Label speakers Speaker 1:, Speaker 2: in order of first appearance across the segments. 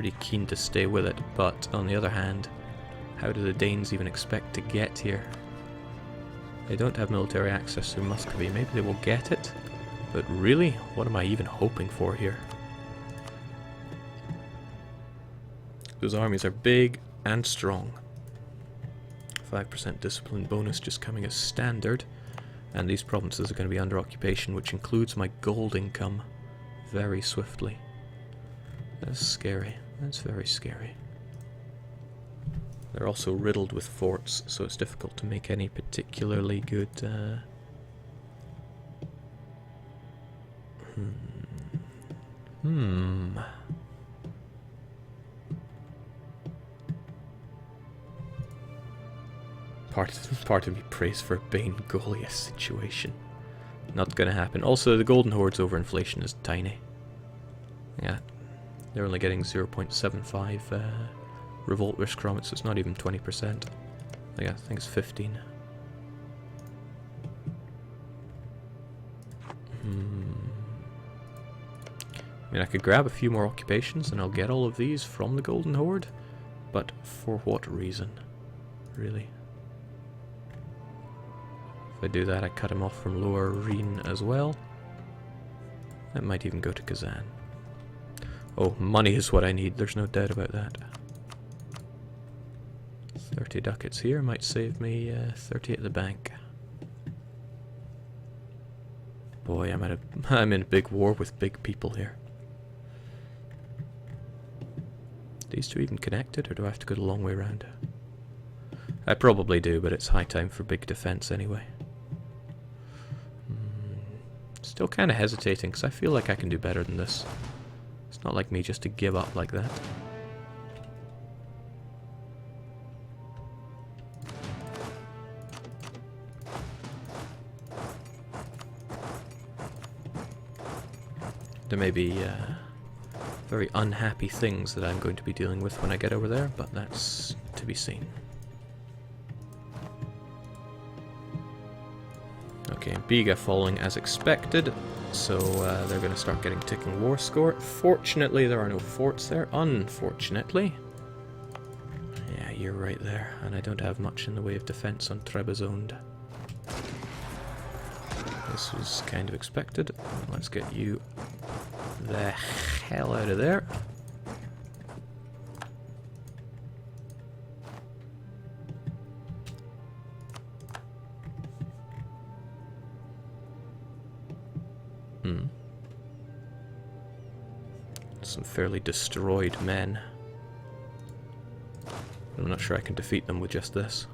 Speaker 1: pretty keen to stay with it, but on the other hand, how do the Danes even expect to get here? They don't have military access to Muscovy. Maybe they will get it, but really, what am I even hoping for here? Those armies are big and strong. 5% discipline bonus just coming as standard, and these provinces are going to be under occupation, which includes my gold income very swiftly. That's scary. That's very scary. They're also riddled with forts, so it's difficult to make any particularly good... Part of me prays for a Bane Goliath situation. Not gonna happen. Also, the Golden Horde's overinflation is tiny. Yeah, they're only getting 0.75 revolt risk from it, so it's not even 20%. Yeah, I think it's 15. I mean, I could grab a few more occupations and I'll get all of these from the Golden Horde, but for what reason? Really? If I do that, I cut him off from Lower Rhine as well. That might even go to Kazan. Oh, money is what I need, there's no doubt about that. 30 ducats here might save me 30 at the bank. Boy, I'm in a big war with big people here. These two even connected, or do I have to go the long way around? I probably do, but it's high time for big defense anyway. Still kind of hesitating, because I feel like I can do better than this. It's not like me just to give up like that. There may be very unhappy things that I'm going to be dealing with when I get over there, but that's to be seen. Okay, Biga falling as expected, so they're going to start getting ticking war score. Fortunately, there are no forts there. Unfortunately. Yeah, you're right there, and I don't have much in the way of defense on Trebizond. This was kind of expected. Let's get you the hell out of there. Some fairly destroyed men. I'm not sure I can defeat them with just this.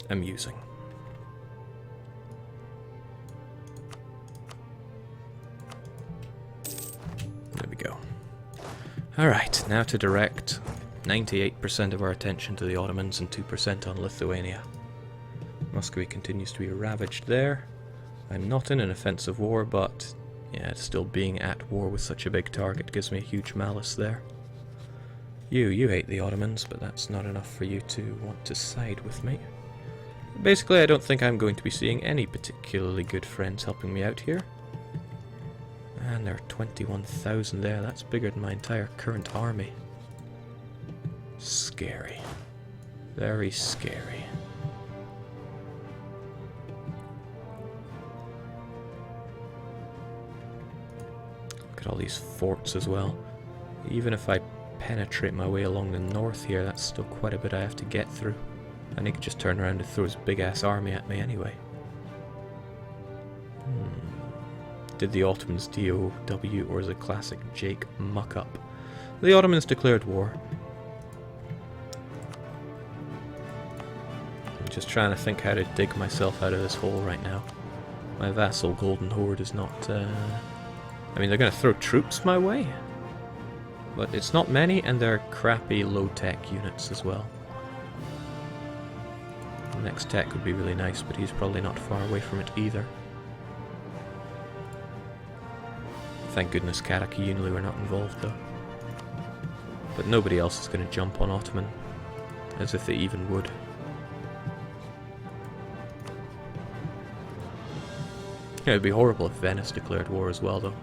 Speaker 1: Amusing. There we go. Alright, now to direct 98% of our attention to the Ottomans and 2% on Lithuania. Muscovy continues to be ravaged there. I'm not in an offensive war, but yeah, still being at war with such a big target gives me a huge malice there. You hate the Ottomans, but that's not enough for you to want to side with me. Basically, I don't think I'm going to be seeing any particularly good friends helping me out here. And there are 21,000 there. That's bigger than my entire current army. Scary. Very scary. Look at all these forts as well. Even if I penetrate my way along the north here, that's still quite a bit I have to get through. And he could just turn around and throw his big-ass army at me anyway. Did the Ottomans DOW, or is it classic Jake muck-up? The Ottomans declared war. I'm just trying to think how to dig myself out of this hole right now. My vassal Golden Horde is not... I mean, they're going to throw troops my way. But it's not many, and they're crappy low-tech units as well. The next tech would be really nice, but he's probably not far away from it either. Thank goodness Karaki Unlu are not involved, though. But nobody else is going to jump on Ottoman, as if they even would. Yeah, it would be horrible if Venice declared war as well, though.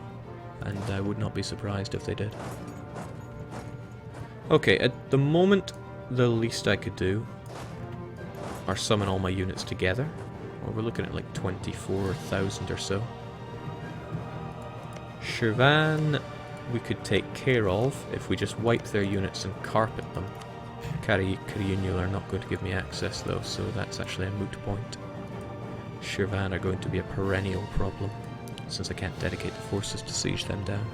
Speaker 1: And I would not be surprised if they did. Okay, at the moment, the least I could do are summon all my units together. Well, we're looking at like 24,000 or so. Shirvan we could take care of if we just wipe their units and carpet them. Kariunul are not going to give me access though, so that's actually a moot point. Shirvan are going to be a perennial problem, since I can't dedicate the forces to siege them down.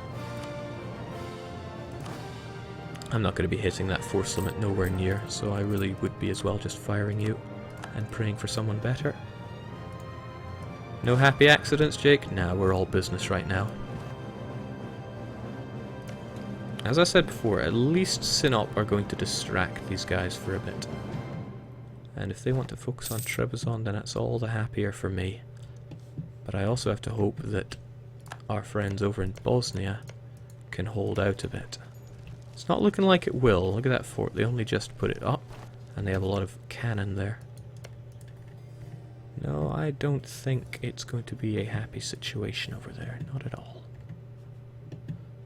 Speaker 1: I'm not going to be hitting that force limit nowhere near, so I really would be as well just firing you and praying for someone better. No happy accidents, Jake? Nah, we're all business right now. As I said before, at least Sinop are going to distract these guys for a bit. And if they want to focus on Trebizond, then that's all the happier for me. But I also have to hope that our friends over in Bosnia can hold out a bit. It's not looking like it will. Look at that fort. They only just put it up, and they have a lot of cannon there. No, I don't think it's going to be a happy situation over there. Not at all.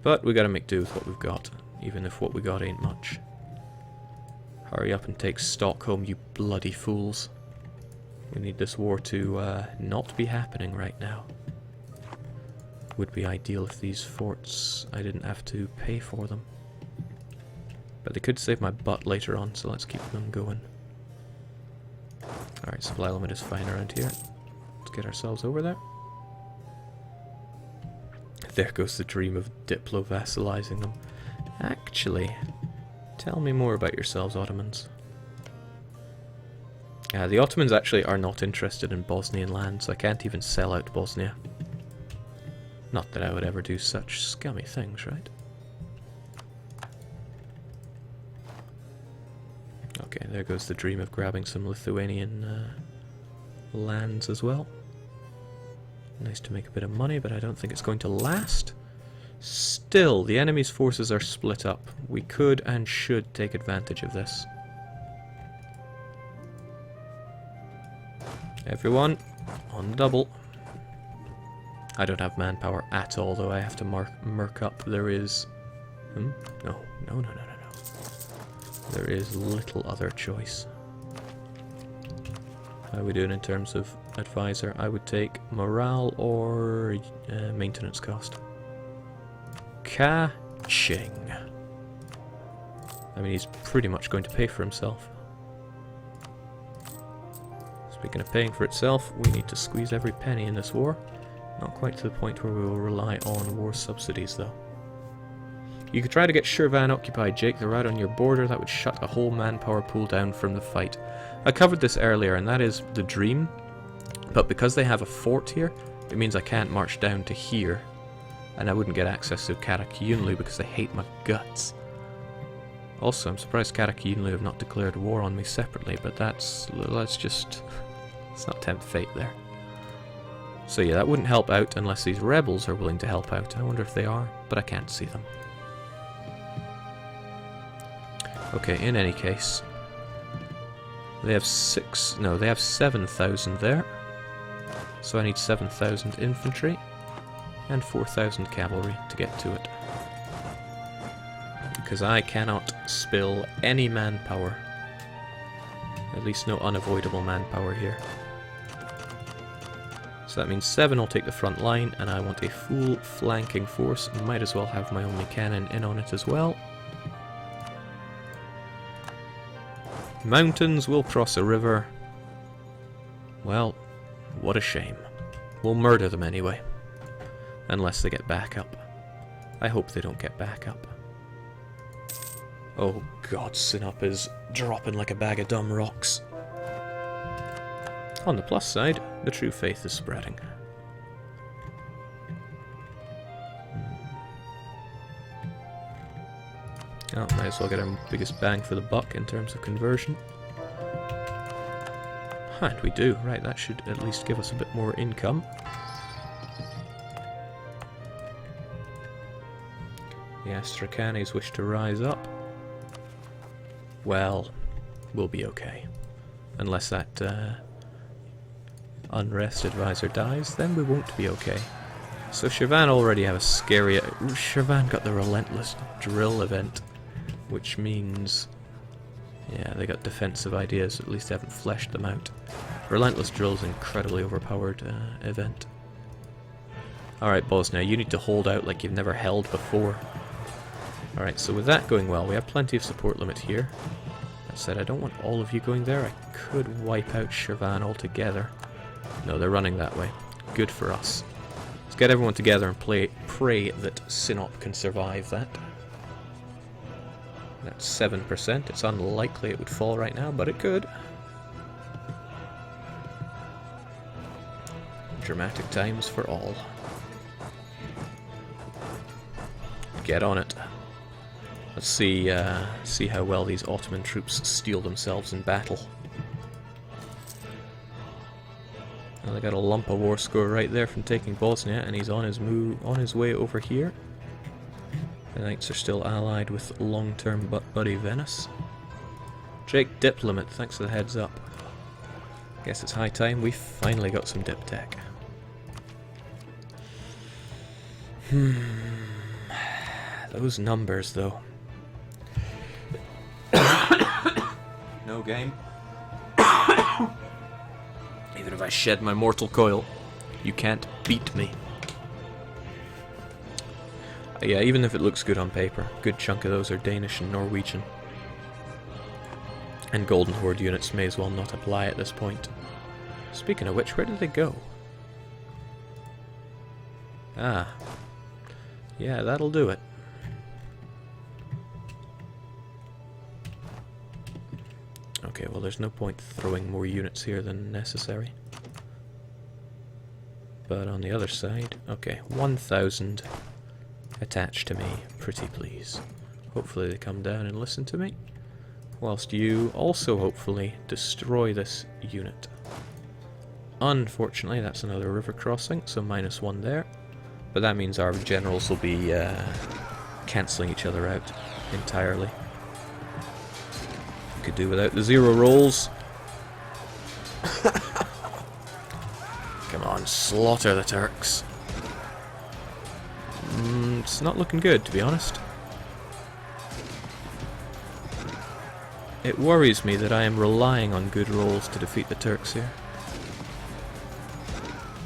Speaker 1: But we gotta make do with what we've got, even if what we got ain't much. Hurry up and take Stockholm, you bloody fools. We need this war to not be happening right now. Would be ideal if these forts, I didn't have to pay for them. But they could save my butt later on, so let's keep them going. Alright, supply limit is fine around here. Let's get ourselves over there. There goes the dream of Diplo-vassalizing them. Actually, tell me more about yourselves, Ottomans. The Ottomans actually are not interested in Bosnian land, so I can't even sell out Bosnia. Not that I would ever do such scummy things, right? Okay, there goes the dream of grabbing some Lithuanian lands as well. Nice to make a bit of money, but I don't think it's going to last. Still, the enemy's forces are split up. We could and should take advantage of this. Everyone, on the double. I don't have manpower at all, though I have to murk up. There is... No. There is little other choice. How are we doing in terms of advisor? I would take morale or maintenance cost. Ka-ching. I mean, he's pretty much going to pay for himself. Speaking of paying for itself, we need to squeeze every penny in this war. Not quite to the point where we will rely on war subsidies, though. You could try to get Shirvan occupied, Jake. They're right on your border. That would shut a whole manpower pool down from the fight. I covered this earlier, and that is the dream. But because they have a fort here, it means I can't march down to here. And I wouldn't get access to Karakiunlu because they hate my guts. Also, I'm surprised Karakiunlu have not declared war on me separately, but let's just... let's not tempt fate there. So yeah, that wouldn't help out unless these rebels are willing to help out. I wonder if they are, but I can't see them. Okay, in any case, they have 7,000 there. So I need 7,000 infantry and 4,000 cavalry to get to it. Because I cannot spill any manpower. At least no unavoidable manpower here. So that means 7 will take the front line, and I want a full flanking force. Might as well have my only cannon in on it as well. Mountains will cross a river. Well, what a shame. We'll murder them anyway. Unless they get back up. I hope they don't get back up. Oh god, Sinop is dropping like a bag of dumb rocks. On the plus side, the true faith is spreading. Oh, might as well get our biggest bang for the buck in terms of conversion. And we do. Right, that should at least give us a bit more income. The Astrakanis wish to rise up. well, we'll be okay. Unless that unrest advisor dies, then we won't be okay. So Shirvan already have a scary... Shirvan got the relentless drill event, which means... yeah, they got defensive ideas, at least they haven't fleshed them out. Relentless drill's an incredibly overpowered event. Alright, Bosnia, you need to hold out like you've never held before. Alright, so with that going well, we have plenty of support limit here. That said, I don't want all of you going there. I could wipe out Shirvan altogether. No, they're running that way. Good for us. Let's get everyone together and pray that Sinop can survive that. That's 7%. It's unlikely it would fall right now, but it could. Dramatic times for all. Get on it. Let's see how well these Ottoman troops steel themselves in battle. Well, they got a lump of war score right there from taking Bosnia, and he's on his way over here. The Knights are still allied with long-term buddy Venice. Jake, dip limit, thanks for the heads up. Guess it's high time we finally got some dip tech. Those numbers, though. No game. Even if I shed my mortal coil, you can't beat me. Yeah, even if it looks good on paper, a good chunk of those are Danish and Norwegian. And Golden Horde units may as well not apply at this point. Speaking of which, where did they go? Ah. Yeah, that'll do it. Okay, well there's no point throwing more units here than necessary. But on the other side, okay, 1,000 attached to me, pretty please. Hopefully they come down and listen to me, whilst you also hopefully destroy this unit. Unfortunately, that's another river crossing, so -1 there. But that means our generals will be cancelling each other out entirely. Could do without the 0 rolls. Come on, slaughter the Turks. It's not looking good, to be honest. It worries me that I am relying on good rolls to defeat the Turks here.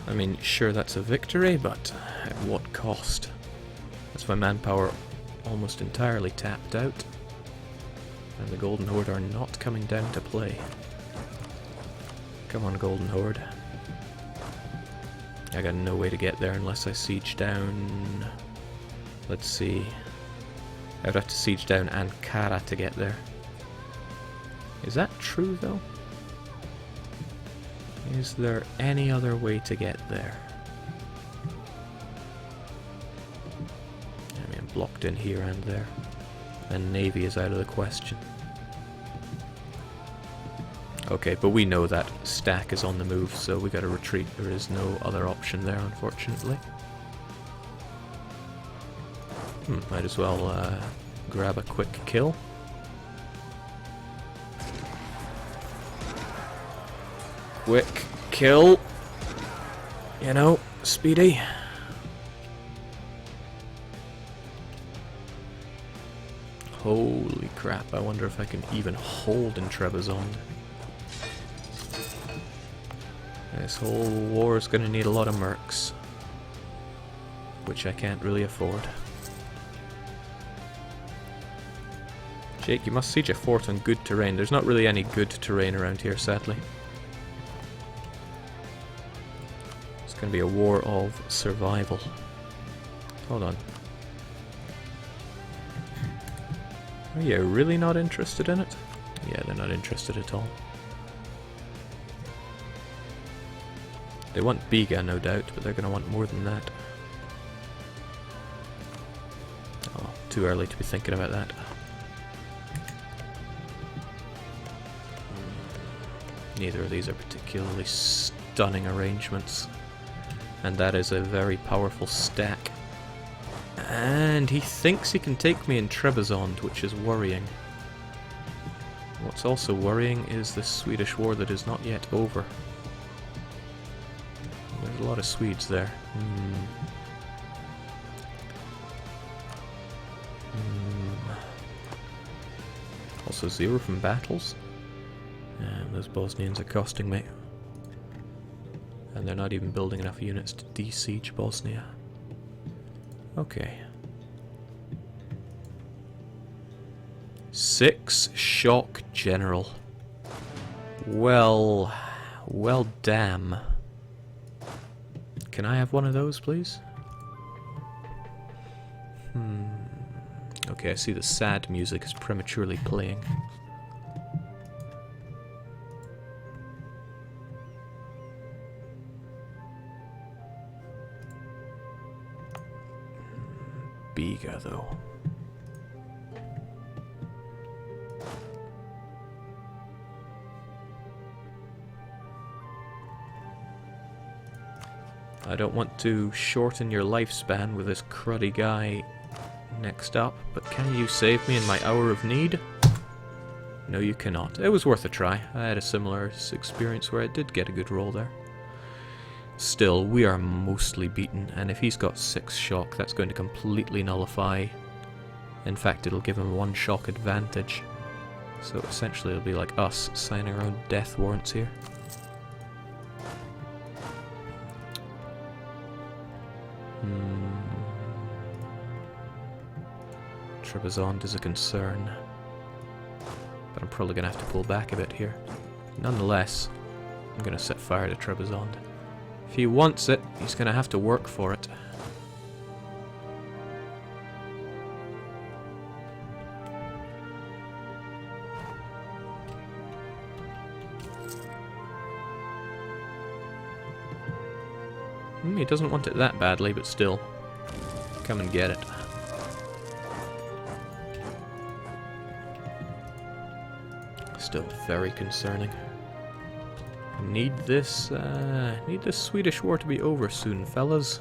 Speaker 1: I mean, sure, that's a victory, but at what cost? That's my manpower almost entirely tapped out. And the Golden Horde are not coming down to play. Come on, Golden Horde. I got no way to get there unless I siege down... Let's see. I'd have to siege down Ankara to get there. Is that true, though? Is there any other way to get there? I mean, I'm blocked in here and there. And Navy is out of the question. Okay, but we know that stack is on the move, so we gotta retreat. There is no other option there, unfortunately. Might as well grab a quick kill. Quick kill. You know, speedy. Holy crap, I wonder if I can even hold in Trebizond. This whole war is going to need a lot of mercs, which I can't really afford. Jake, you must siege a fort on good terrain. There's not really any good terrain around here, sadly. It's going to be a war of survival. Hold on. Are you really not interested in it? Yeah, they're not interested at all. They want Biga, no doubt, but they're going to want more than that. Oh, too early to be thinking about that. Neither of these are particularly stunning arrangements. And that is a very powerful stack. And he thinks he can take me in Trebizond, which is worrying. What's also worrying is the Swedish war that is not yet over. There's a lot of Swedes there. Also 0 from battles. And those Bosnians are costing me. And they're not even building enough units to de-siege Bosnia. Okay. 6 shock general. Well, damn. Can I have one of those, please? Okay, I see the sad music is prematurely playing. Biga, though. I don't want to shorten your lifespan with this cruddy guy next up, but can you save me in my hour of need? No, you cannot. It was worth a try. I had a similar experience where I did get a good roll there. Still, we are mostly beaten, and if he's got 6 shock, that's going to completely nullify. In fact, it'll give him 1 shock advantage. So essentially it'll be like us signing our own death warrants here. Trebizond is a concern, but I'm probably going to have to pull back a bit here. Nonetheless, I'm going to set fire to Trebizond. If he wants it, he's going to have to work for it. He doesn't want it that badly, but still. Come and get it. Still very concerning. Need this Swedish war to be over soon, fellas.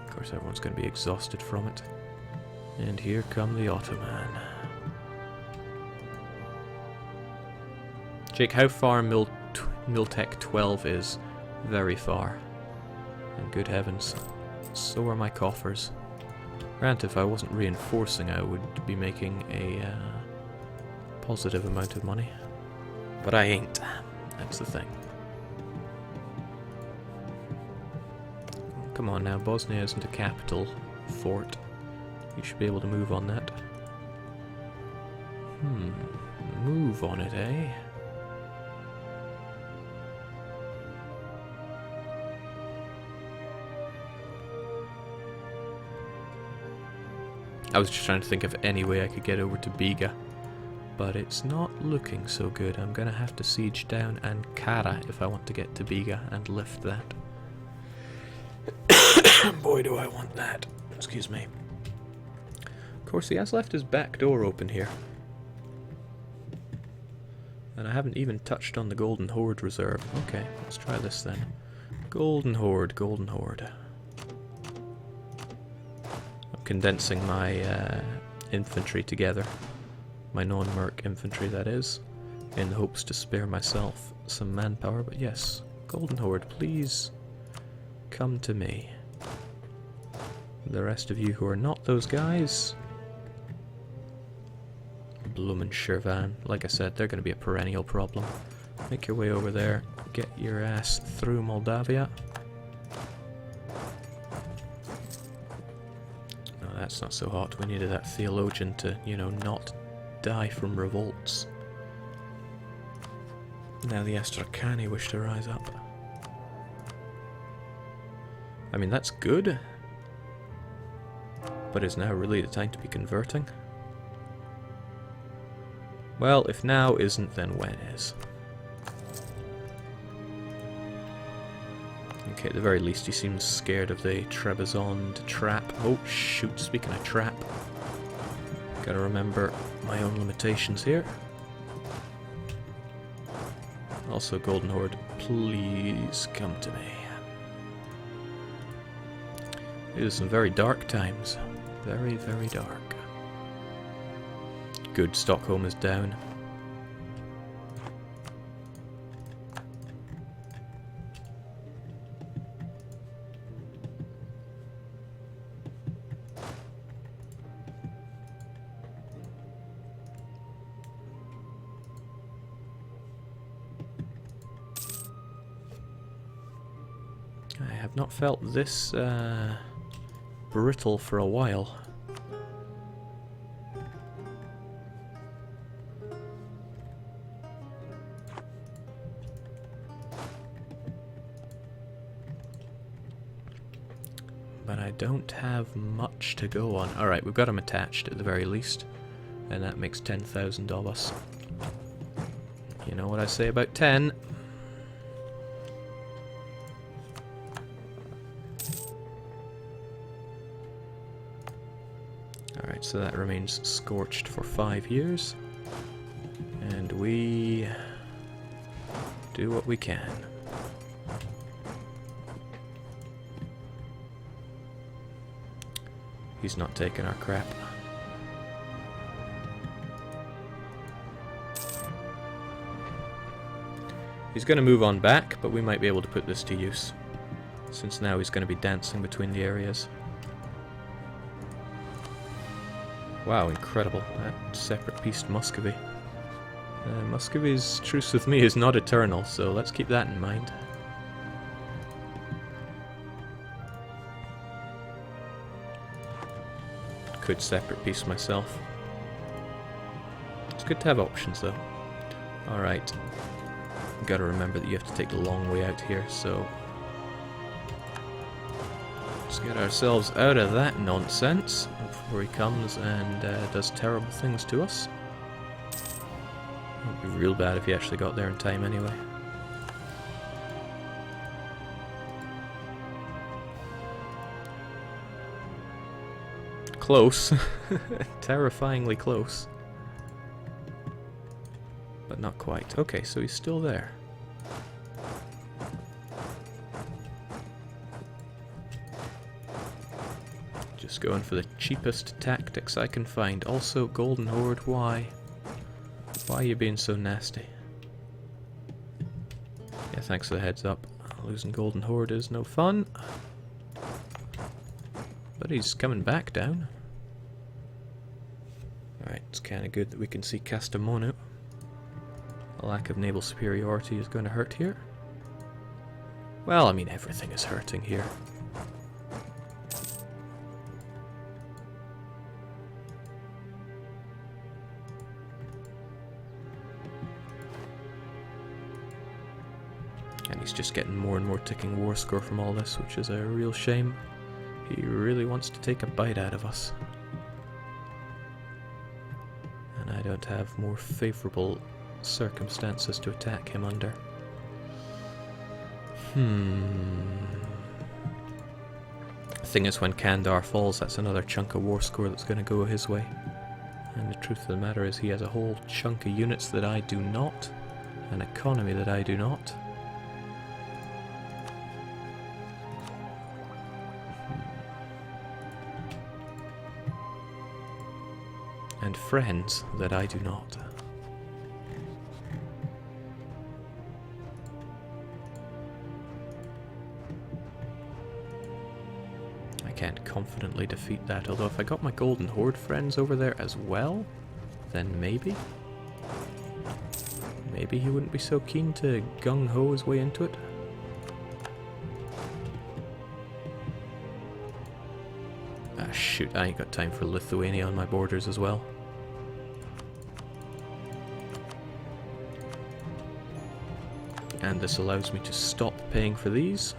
Speaker 1: Of course, everyone's going to be exhausted from it. And here come the Ottoman. Jake, how far Miltech 12 is? Very far. And good heavens, so are my coffers. Granted, if I wasn't reinforcing, I would be making a positive amount of money. But I ain't. That's the thing. Come on now, Bosnia isn't a capital fort. You should be able to move on that. Move on it, eh? I was just trying to think of any way I could get over to Biga, but it's not looking so good. I'm gonna have to siege down Ankara if I want to get to Biga and lift that. Boy, do I want that. Excuse me. Of course, he has left his back door open here. And I haven't even touched on the Golden Horde reserve. Okay, let's try this then. Golden Horde, Golden Horde. Condensing my infantry together, my non-merc infantry that is, in the hopes to spare myself some manpower, but yes, Golden Horde, please come to me. The rest of you who are not those guys, Bloomin' Shirvan, like I said, they're going to be a perennial problem. Make your way over there, get your ass through Moldavia. That's not so hot. We needed that theologian to, you know, not die from revolts. Now the Astrakani wish to rise up. I mean, that's good. But is now really the time to be converting? Well, if now isn't, then when is? Okay, at the very least he seems scared of the Trebizond trap. Oh shoot, speaking of trap, gotta remember my own limitations here. Also, Golden Horde, please come to me. These are some very dark times. Very, very dark. Good, Stockholm is down. I have not felt this brittle for a while. But I don't have much to go on. Alright, we've got them attached at the very least. And that makes 10,000 of us. You know what I say about 10? Alright, so that remains scorched for 5 years. And we do what we can. He's not taking our crap. He's going to move on back, but we might be able to put this to use, since now he's going to be dancing between the areas. Wow, incredible. That separate-pieced Muscovy. Muscovy's truce with me is not eternal, so let's keep that in mind. Could separate piece myself. It's good to have options though. Alright. Gotta remember that you have to take the long way out here, so let's get ourselves out of that nonsense before he comes and does terrible things to us. It would be real bad if he actually got there in time anyway. Close. Terrifyingly close. But not quite. Okay, so he's still there. Just going for the cheapest tactics I can find. Also, Golden Horde, why? Why are you being so nasty? Yeah, thanks for the heads up. Losing Golden Horde is no fun. But he's coming back down. Alright, it's kind of good that we can see Kastamonu. A lack of naval superiority is going to hurt here. Well, I mean, everything is hurting here. And he's just getting more and more ticking war score from all this, which is a real shame. He really wants to take a bite out of us. And I don't have more favourable circumstances to attack him under. The thing is, when Kandar falls, that's another chunk of war score that's going to go his way. And the truth of the matter is, he has a whole chunk of units that I do not, an economy that I do not. And friends that I do not. I can't confidently defeat that, although if I got my Golden Horde friends over there as well, then maybe. Maybe he wouldn't be so keen to gung-ho his way into it. Ah shoot, I ain't got time for Lithuania on my borders as well. And this allows me to stop paying for these,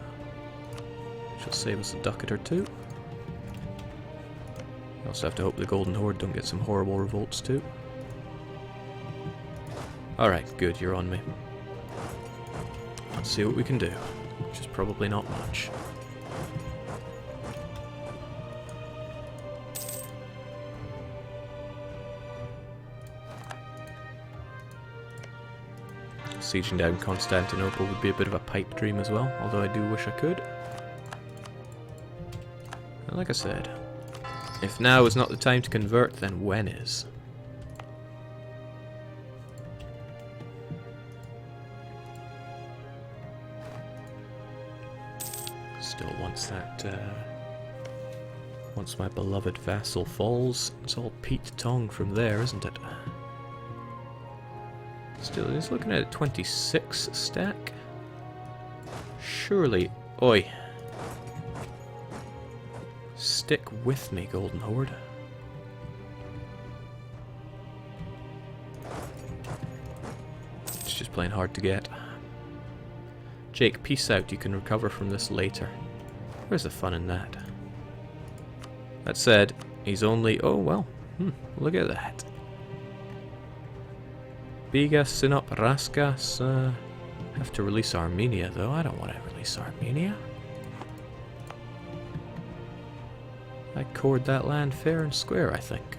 Speaker 1: which will save us a ducat or two. I also have to hope the Golden Horde don't get some horrible revolts too. Alright, good, you're on me. Let's see what we can do, which is probably not much. Sieging down Constantinople would be a bit of a pipe dream as well, although I do wish I could. And like I said, if now is not the time to convert, then when is? Still, once my beloved vassal falls, it's all Pete Tong from there, isn't it? Still, he's looking at a 26 stack. Surely, oi. Stick with me, Golden Horde. It's just plain hard to get. Jake, peace out. You can recover from this later. Where's the fun in that? That said, he's only... Oh, well. Look at that. Biga, Sinop, Raskas. Have to release Armenia, though. I don't want to release Armenia. I cored that land fair and square, I think.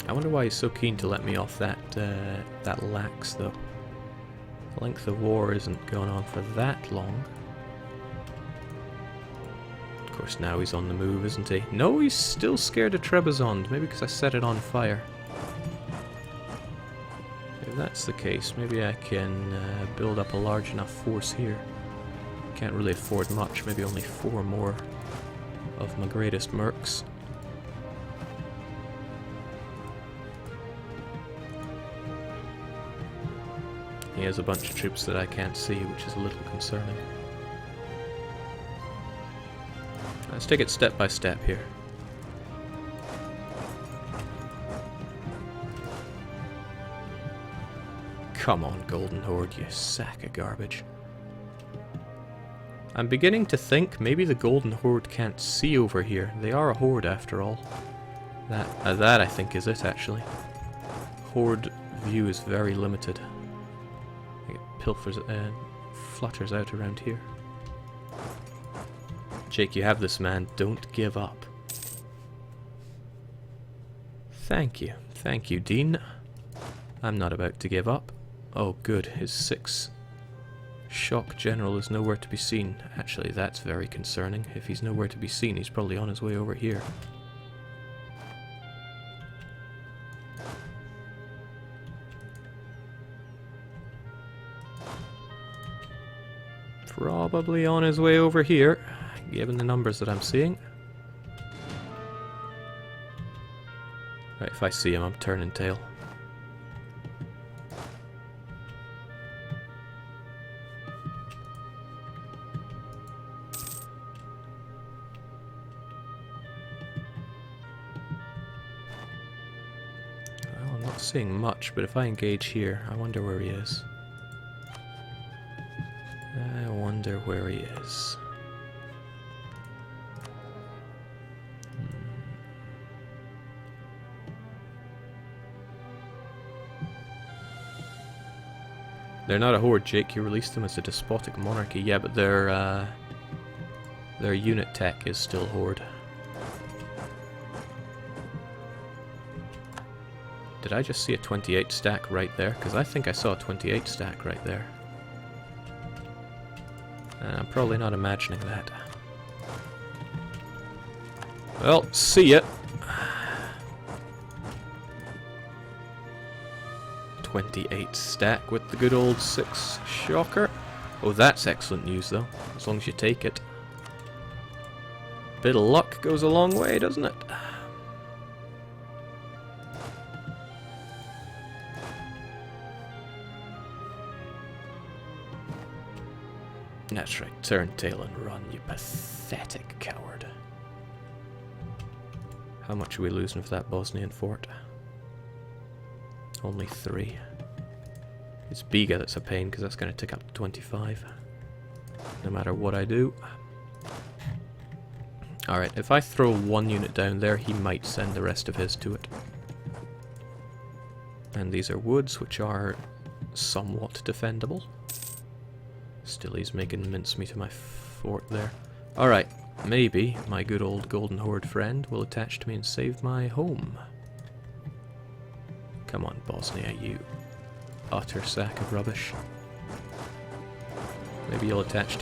Speaker 1: I wonder why he's so keen to let me off that lax, though. The length of war isn't going on for that long. Of course, now he's on the move, isn't he? No, he's still scared of Trebizond. Maybe because I set it on fire. If that's the case, maybe I can build up a large enough force here. Can't really afford much, maybe only 4 more of my greatest mercs. He has a bunch of troops that I can't see, which is a little concerning. Let's take it step by step here. Come on, Golden Horde, you sack of garbage. I'm beginning to think maybe the Golden Horde can't see over here. They are a horde after all. That I think is it, actually. Horde view is very limited. It pilfers and flutters out around here. Jake, you have this, man. Don't give up. Thank you. Thank you, Dean. I'm not about to give up. Oh, good. His 6 shock general is nowhere to be seen. Actually, that's very concerning. If he's nowhere to be seen, he's probably on his way over here. Probably on his way over here, given the numbers that I'm seeing. Right, if I see him, I'm turning tail. Well, I'm not seeing much, but if I engage here, I wonder where he is. I wonder where he is. They're not a horde, Jake. You released them as a despotic monarchy. Yeah, but their unit tech is still horde. Did I just see a 28 stack right there? Because I think I saw a 28 stack right there. I'm probably not imagining that. Well, see ya. 28 stack with the good old 6 shocker. Oh, that's excellent news though, as long as you take it. Bit of luck goes a long way, doesn't it? That's right, turn tail and run, you pathetic coward. How much are we losing for that Bosnian fort? Only 3. It's Biga that's a pain, because that's going to tick up to 25. No matter what I do. Alright, if I throw 1 unit down there, he might send the rest of his to it. And these are woods, which are somewhat defendable. Still, he's making mincemeat of my fort there. Alright, maybe my good old Golden Horde friend will attach to me and save my home. Come on, Bosnia, you utter sack of rubbish. Maybe you'll attach to